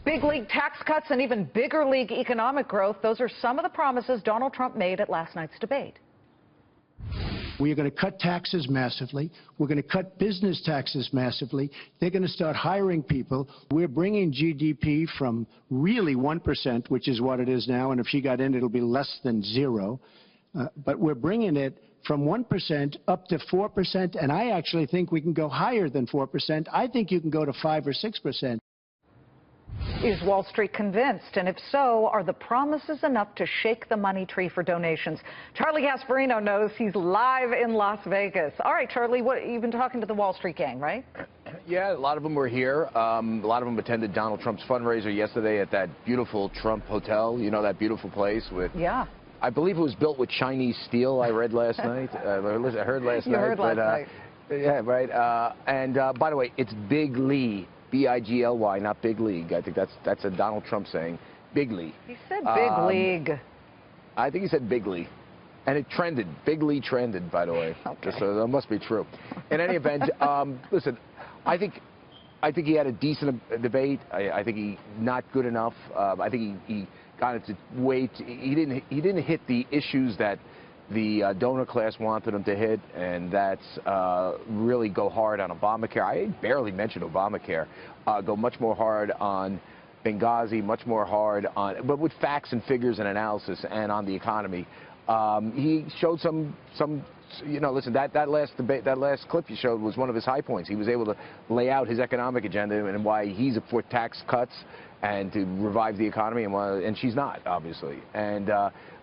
Big league tax cuts and even bigger league economic growth. Those are some of the promises Donald Trump made at last night's debate. We are going to cut taxes massively. We're going to cut business taxes massively. They're going to start hiring people. We're bringing GDP from really 1%, which is what it is now, and if she got in, it'll be less than zero. But we're bringing it from 1% up to 4%, and I actually think we can go higher than 4%. I think you can go to 5 or 6%. Is Wall Street convinced? And if so, are the promises enough to shake the money tree for donations? Charlie Gasparino knows. He's live in Las Vegas. All right, Charlie, you've been talking to the Wall Street gang, right? Yeah, a lot of them were here. A lot of them attended Donald Trump's fundraiser yesterday at that beautiful Trump Hotel. You know, that beautiful place with... Yeah. I believe it was built with Chinese steel, I read last night. I heard last night. You heard last night. Yeah, right. And by the way, it's Big Lee. B-I-G-L-Y, not Big League. I think that's a Donald Trump saying. Big Lee. He said Big League. I think he said Big Lee. And it trended. Big Lee trended, by the way. Okay. So that must be true. In any event, listen, I think he had a decent debate. I think he not good enough. I think he got into way he didn't hit the issues that the donor class wanted him to hit, and that's really go hard on Obamacare. I barely mentioned Obamacare. Go much more hard on Benghazi, much more hard on, but with facts and figures and analysis, and on the economy. He showed some, you know, listen, that last debate, that last clip you showed was one of his high points. He was able to lay out his economic agenda and why he's for tax cuts and to revive the economy, and she's not, obviously. And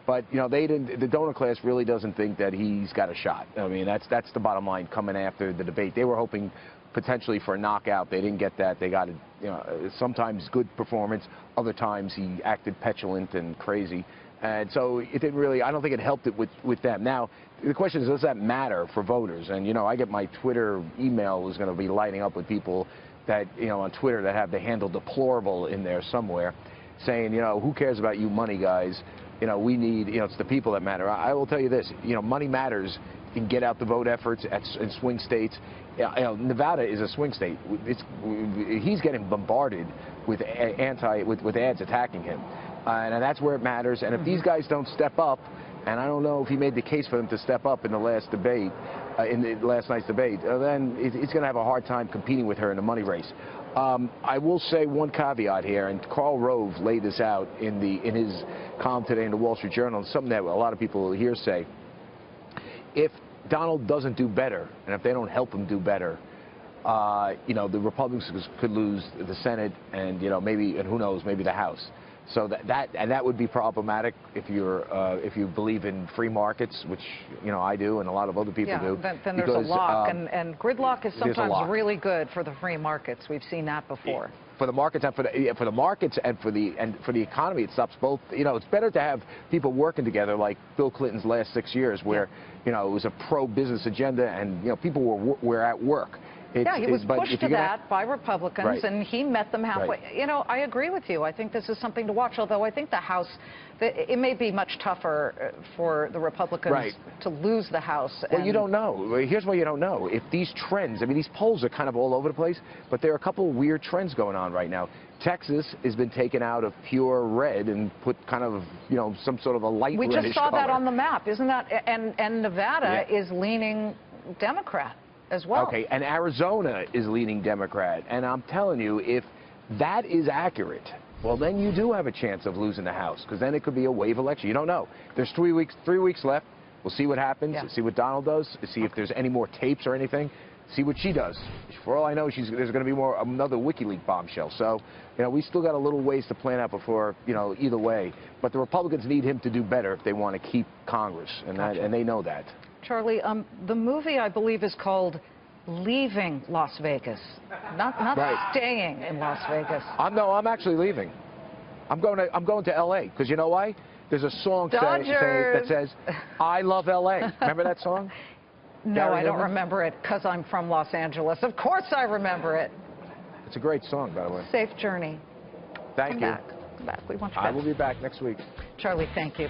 but you know, the donor class really doesn't think that he's got a shot. I mean, that's the bottom line coming after the debate. They were hoping potentially for a knockout. They didn't get that. They got you know, sometimes good performance. Other times he acted petulant and crazy. And so it didn't really, I don't think it helped it with them. Now, the question is, does that matter for voters? And, you know, I get my Twitter email is going to be lighting up with people that, you know, on Twitter that have the handle deplorable in there somewhere, saying, you know, who cares about you money guys? You know, we need, you know, it's the people that matter. I will tell you this, you know, money matters in get out the vote efforts in swing states. You know, Nevada is a swing state. He's getting bombarded with ads attacking him. And that's where it matters. And if these guys don't step up, and I don't know if he made the case for them to step up in the last debate, last night's debate, then he's going to have a hard time competing with her in the money race. I will say one caveat here, and Karl Rove laid this out in his column today in the Wall Street Journal, and something that a lot of people here say. If Donald doesn't do better, and if they don't help him do better, you know, the Republicans could lose the Senate, and you know, maybe, and who knows, maybe the House. So that would be problematic if you believe in free markets, which you know I do and a lot of other people do. Then there's a lock, and gridlock is sometimes really good for the free markets. We've seen that before. For the markets and for the markets and for the economy, it stops both. You know, it's better to have people working together like Bill Clinton's last 6 years, where you know it was a pro-business agenda and you know people were at work. Yeah, he was pushed to that by Republicans, right, and he met them halfway. Right. You know, I agree with you. I think this is something to watch, although I think the House, it may be much tougher for the Republicans to lose the House. Well, you don't know. Here's what you don't know. If these trends, I mean, these polls are kind of all over the place, but there are a couple of weird trends going on right now. Texas has been taken out of pure red and put kind of, you know, some sort of a light reddish color. We just saw that on the map, isn't that? And Nevada is leaning Democrat as well. Okay, and Arizona is leaning Democrat. And I'm telling you, if that is accurate, well, then you do have a chance of losing the House, because then it could be a wave election. You don't know. There's 3 weeks left. We'll see what happens, see what Donald does, see if there's any more tapes or anything, see what she does. For all I know, there's going to be another WikiLeaks bombshell. So, you know, we still got a little ways to plan out before, you know, either way. But the Republicans need him to do better if they want to keep Congress, and they know that. Charlie, the movie, I believe, is called Leaving Las Vegas, not staying in Las Vegas. I'm actually leaving. I'm going to L.A. because you know why? There's a song that says, "I love L.A." Remember that song? No, I don't remember it because I'm from Los Angeles. Of course I remember it. It's a great song, by the way. Safe journey. Thank you. Come back. We want you back. I will be back next week. Charlie, thank you.